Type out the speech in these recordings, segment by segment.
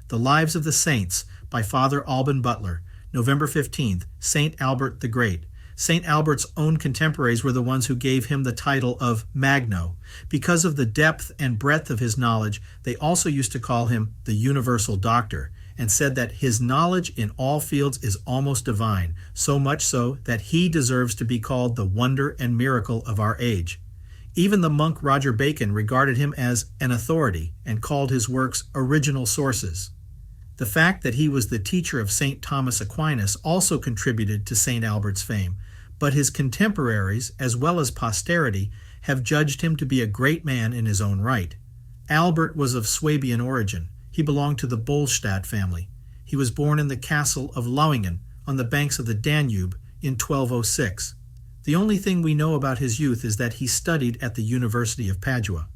The Lives of the Saints by Father Alban Butler, November 15th, St. Albert the Great. St. Albert's own contemporaries were the ones who gave him the title of Magno. Because of the depth and breadth of his knowledge, they also used to call him the Universal Doctor, and said that his knowledge in all fields is almost divine, so much so that he deserves to be called the wonder and miracle of our age. Even the monk Roger Bacon regarded him as an authority and called his works original sources. The fact that he was the teacher of St. Thomas Aquinas also contributed to St. Albert's fame, but his contemporaries, as well as posterity, have judged him to be a great man in his own right. Albert was of Swabian origin. He belonged to the Bollstadt family. He was born in the castle of Lauingen on the banks of the Danube in 1206. The only thing we know about his youth is that he studied at the University of Padua.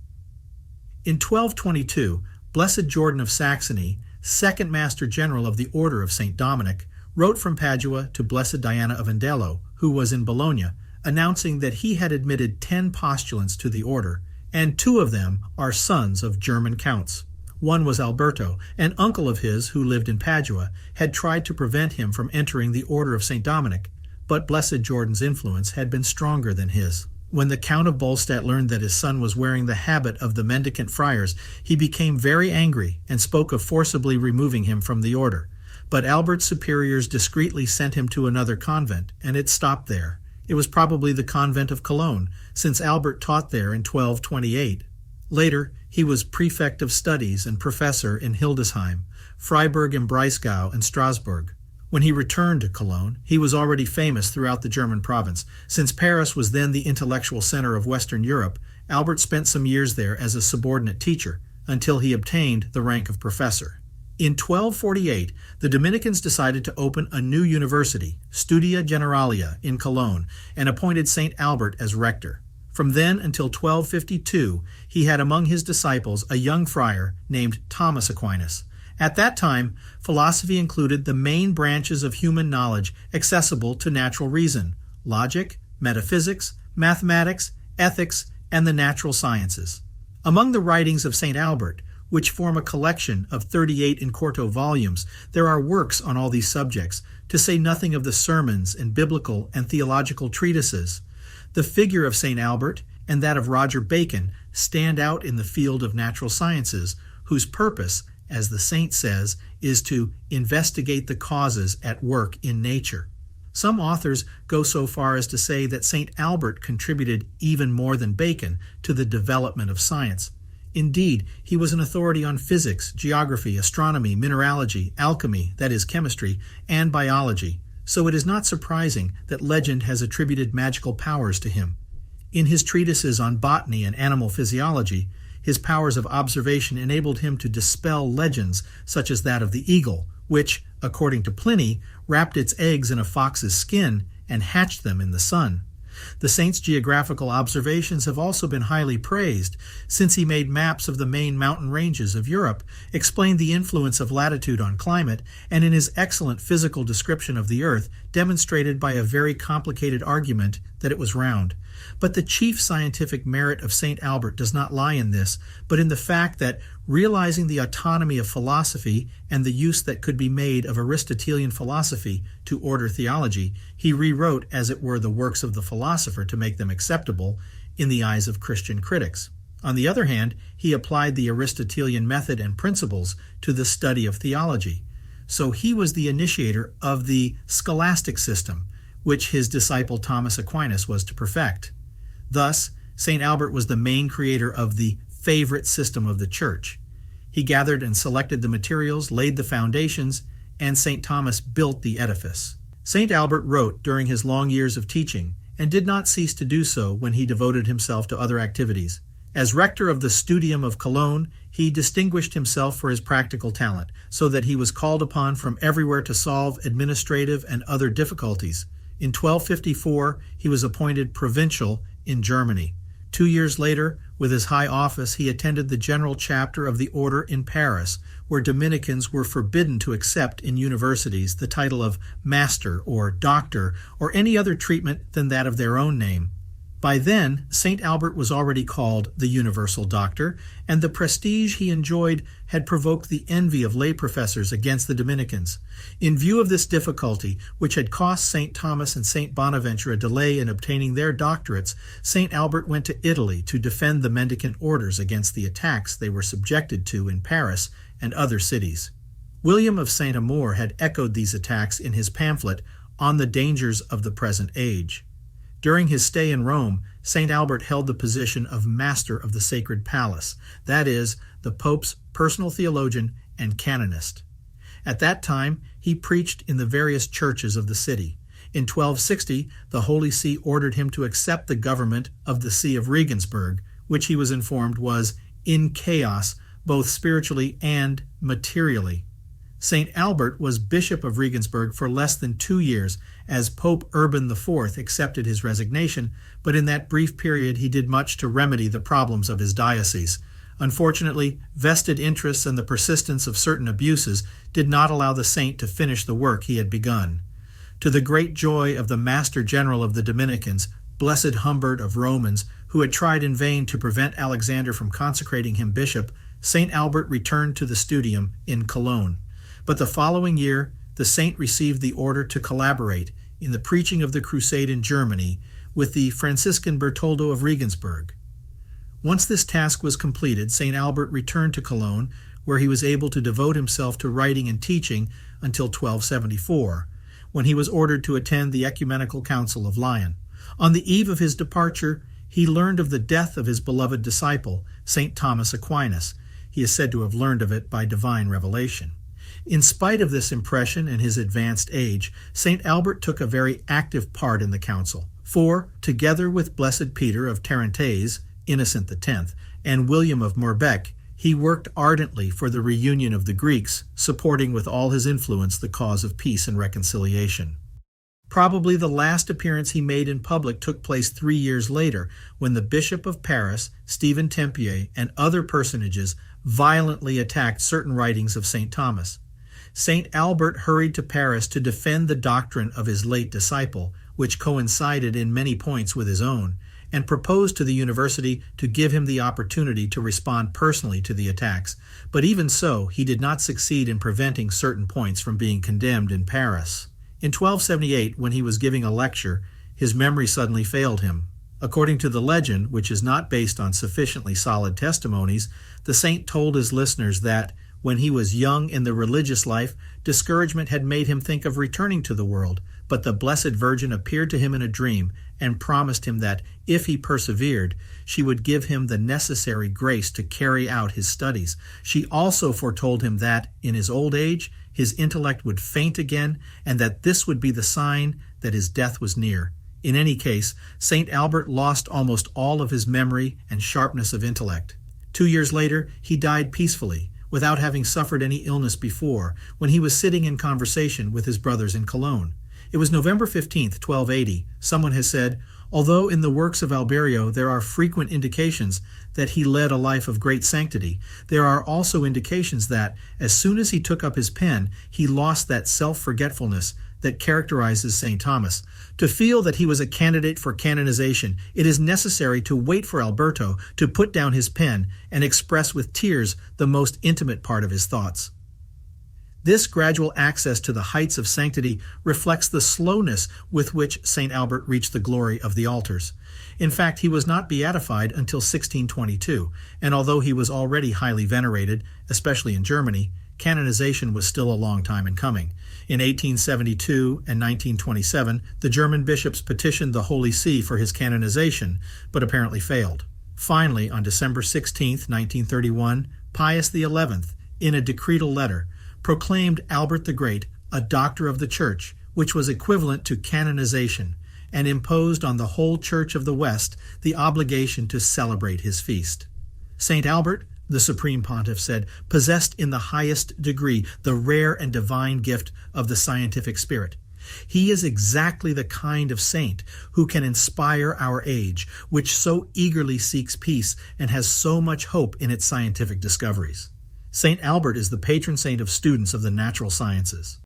In 1222, Blessed Jordan of Saxony, second Master General of the Order of St. Dominic, wrote from Padua to Blessed Diana of Andelo, who was in Bologna, announcing that he had admitted 10 postulants to the order, and 2 of them are sons of German counts. One was Alberto, an uncle of his who lived in Padua, had tried to prevent him from entering the Order of St. Dominic, but Blessed Jordan's influence had been stronger than his. When the Count of Bollstadt learned that his son was wearing the habit of the Mendicant friars, he became very angry and spoke of forcibly removing him from the order. But Albert's superiors discreetly sent him to another convent, and it stopped there. It was probably the convent of Cologne, since Albert taught there in 1228. Later, he was prefect of studies and professor in Hildesheim, Freiburg im Breisgau, and Strasbourg. When he returned to Cologne, he was already famous throughout the German province. Since Paris was then the intellectual center of Western Europe, Albert spent some years there as a subordinate teacher, until he obtained the rank of professor. In 1248, the Dominicans decided to open a new university, Studia Generalia, in Cologne, and appointed St. Albert as rector. From then until 1252, he had among his disciples a young friar named Thomas Aquinas. At that time, philosophy included the main branches of human knowledge accessible to natural reason: logic, metaphysics, mathematics, ethics, and the natural sciences. Among the writings of St. Albert, which form a collection of 38 in-quarto volumes, there are works on all these subjects, to say nothing of the sermons and biblical and theological treatises. The figure of St. Albert and that of Roger Bacon stand out in the field of natural sciences, whose purpose, as the saint says, is to investigate the causes at work in nature. Some authors go so far as to say that St. Albert contributed even more than Bacon to the development of science. Indeed, he was an authority on physics, geography, astronomy, mineralogy, alchemy, that is chemistry, and biology, so it is not surprising that legend has attributed magical powers to him. In his treatises on botany and animal physiology, his powers of observation enabled him to dispel legends such as that of the eagle, which, according to Pliny, wrapped its eggs in a fox's skin and hatched them in the sun. The saint's geographical observations have also been highly praised, since he made maps of the main mountain ranges of Europe, explained the influence of latitude on climate, and in his excellent physical description of the earth, demonstrated by a very complicated argument that it was round. But the chief scientific merit of St. Albert does not lie in this, but in the fact that, realizing the autonomy of philosophy and the use that could be made of Aristotelian philosophy to order theology, he rewrote, as it were, the works of the philosopher to make them acceptable in the eyes of Christian critics. On the other hand, he applied the Aristotelian method and principles to the study of theology. So he was the initiator of the scholastic system, which his disciple Thomas Aquinas was to perfect. Thus, St. Albert was the main creator of the favorite system of the Church. He gathered and selected the materials, laid the foundations, and St. Thomas built the edifice. St. Albert wrote during his long years of teaching, and did not cease to do so when he devoted himself to other activities. As rector of the Studium of Cologne, he distinguished himself for his practical talent, so that he was called upon from everywhere to solve administrative and other difficulties. In 1254, he was appointed provincial in Germany. 2 years later, with his high office, he attended the general chapter of the order in Paris, where Dominicans were forbidden to accept in universities the title of master or doctor or any other treatment than that of their own name. By then, St. Albert was already called the Universal Doctor, and the prestige he enjoyed had provoked the envy of lay professors against the Dominicans. In view of this difficulty, which had cost St. Thomas and St. Bonaventure a delay in obtaining their doctorates, St. Albert went to Italy to defend the Mendicant orders against the attacks they were subjected to in Paris and other cities. William of St. Amour had echoed these attacks in his pamphlet On the Dangers of the Present Age. During his stay in Rome, St. Albert held the position of Master of the Sacred Palace, that is, the Pope's personal theologian and canonist. At that time, he preached in the various churches of the city. In 1260, the Holy See ordered him to accept the government of the See of Regensburg, which he was informed was in chaos both spiritually and materially. St. Albert was Bishop of Regensburg for less than 2 years, as Pope Urban IV accepted his resignation, but in that brief period he did much to remedy the problems of his diocese. Unfortunately, vested interests and the persistence of certain abuses did not allow the saint to finish the work he had begun. To the great joy of the Master General of the Dominicans, Blessed Humbert of Romans, who had tried in vain to prevent Alexander from consecrating him bishop, St. Albert returned to the studium in Cologne. But the following year, the saint received the order to collaborate in the preaching of the Crusade in Germany with the Franciscan Bertoldo of Regensburg. Once this task was completed, St. Albert returned to Cologne, where he was able to devote himself to writing and teaching until 1274, when he was ordered to attend the Ecumenical Council of Lyon. On the eve of his departure, he learned of the death of his beloved disciple, St. Thomas Aquinas. He is said to have learned of it by divine revelation. In spite of this impression and his advanced age, St. Albert took a very active part in the council, for, together with Blessed Peter of Tarentaise, Innocent X, and William of Moerbeck, he worked ardently for the reunion of the Greeks, supporting with all his influence the cause of peace and reconciliation. Probably the last appearance he made in public took place 3 years later, when the Bishop of Paris, Stephen Tempier, and other personages violently attacked certain writings of St. Thomas. St. Albert hurried to Paris to defend the doctrine of his late disciple, which coincided in many points with his own, and proposed to the university to give him the opportunity to respond personally to the attacks. But even so, he did not succeed in preventing certain points from being condemned in Paris. In 1278, when he was giving a lecture, his memory suddenly failed him. According to the legend, which is not based on sufficiently solid testimonies, the saint told his listeners that, when he was young in the religious life, discouragement had made him think of returning to the world, but the Blessed Virgin appeared to him in a dream and promised him that, if he persevered, she would give him the necessary grace to carry out his studies. She also foretold him that, in his old age, his intellect would faint again, and that this would be the sign that his death was near. In any case, St. Albert lost almost all of his memory and sharpness of intellect. 2 years later, he died peacefully, without having suffered any illness before, when he was sitting in conversation with his brothers in Cologne. It was November 15th, 1280. Someone has said, although in the works of Alberio there are frequent indications that he led a life of great sanctity, there are also indications that, as soon as he took up his pen, he lost that self-forgetfulness that characterizes St. Thomas. To feel that he was a candidate for canonization, it is necessary to wait for Alberto to put down his pen and express with tears the most intimate part of his thoughts. This gradual access to the heights of sanctity reflects the slowness with which St. Albert reached the glory of the altars. In fact, he was not beatified until 1622, and although he was already highly venerated, especially in Germany, canonization was still a long time in coming. In 1872 and 1927, the German bishops petitioned the Holy See for his canonization, but apparently failed. Finally, on December 16, 1931, Pius XI, in a decretal letter, proclaimed Albert the Great a doctor of the Church, which was equivalent to canonization, and imposed on the whole Church of the West the obligation to celebrate his feast. St. Albert, the Supreme Pontiff said, possessed in the highest degree the rare and divine gift of the scientific spirit. He is exactly the kind of saint who can inspire our age, which so eagerly seeks peace and has so much hope in its scientific discoveries. St. Albert is the patron saint of students of the natural sciences.